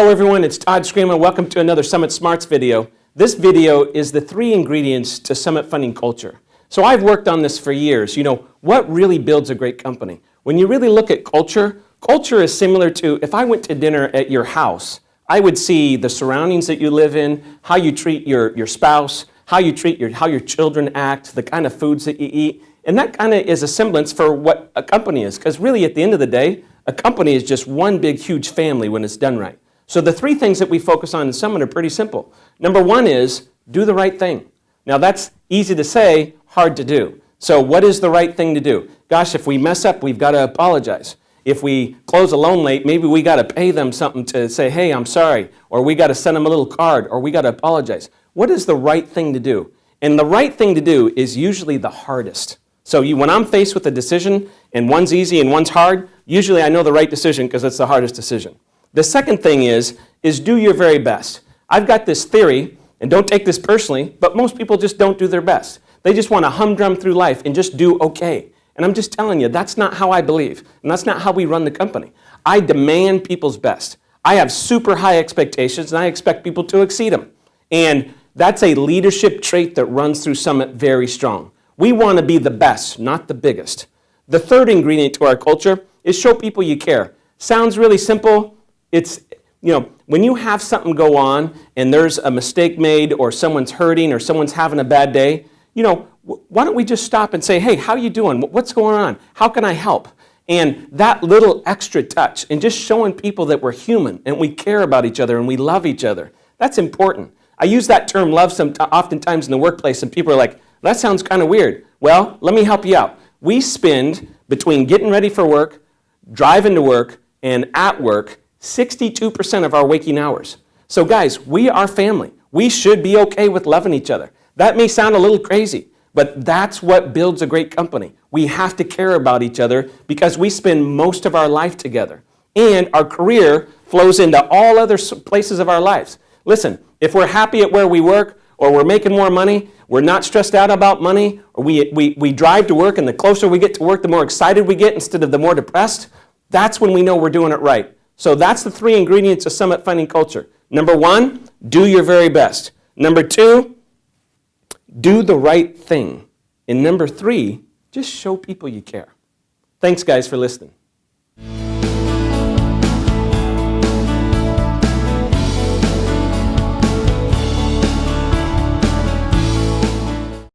Hello everyone, it's Todd Screamer. Welcome to another Summit Smarts video. This video is the 3 ingredients to Summit funding culture. So I've worked on this for years. You know, what really builds a great company? When you really look at culture, culture is similar to if I went to dinner at your house, I would see the surroundings that you live in, how you treat your spouse, how you treat how your children act, the kind of foods that you eat. And that kind of is a semblance for what a company is. Because really at the end of the day, a company is just one big huge family when it's done right. So the 3 things that we focus on in Summit are pretty simple. Number 1 is do the right thing. Now that's easy to say, hard to do. So what is the right thing to do? Gosh, if we mess up, we've got to apologize. If we close a loan late, maybe we got to pay them something to say, hey, I'm sorry. Or we got to send them a little card, or we got to apologize. What is the right thing to do? And the right thing to do is usually the hardest. So when I'm faced with a decision, and one's easy and one's hard, usually I know the right decision because it's the hardest decision. The second thing is do your very best. I've got this theory, and don't take this personally, but most people just don't do their best. They just want to humdrum through life and just do okay. And I'm just telling you, that's not how I believe, and that's not how we run the company. I demand people's best. I have super high expectations, and I expect people to exceed them. And that's a leadership trait that runs through Summit very strong. We want to be the best, not the biggest. The third ingredient to our culture is show people you care. Sounds really simple. It's, you know, when you have something go on and there's a mistake made or someone's hurting or someone's having a bad day, you know, why don't we just stop and say, hey, how you doing? What's going on? How can I help? And that little extra touch and just showing people that we're human and we care about each other and we love each other, that's important. I use that term love oftentimes in the workplace and people are like, that sounds kind of weird. Well, let me help you out. We spend between getting ready for work, driving to work, and at work, 62% of our waking hours. So guys, we are family. We should be okay with loving each other. That may sound a little crazy, but that's what builds a great company. We have to care about each other because we spend most of our life together. And our career flows into all other places of our lives. Listen, if we're happy at where we work, or we're making more money, we're not stressed out about money, or we drive to work, and the closer we get to work, the more excited we get instead of the more depressed, that's when we know we're doing it right. So that's the 3 ingredients of Summit funding culture. Number 1, do your very best. Number 2, do the right thing. And number 3, just show people you care. Thanks, guys, for listening.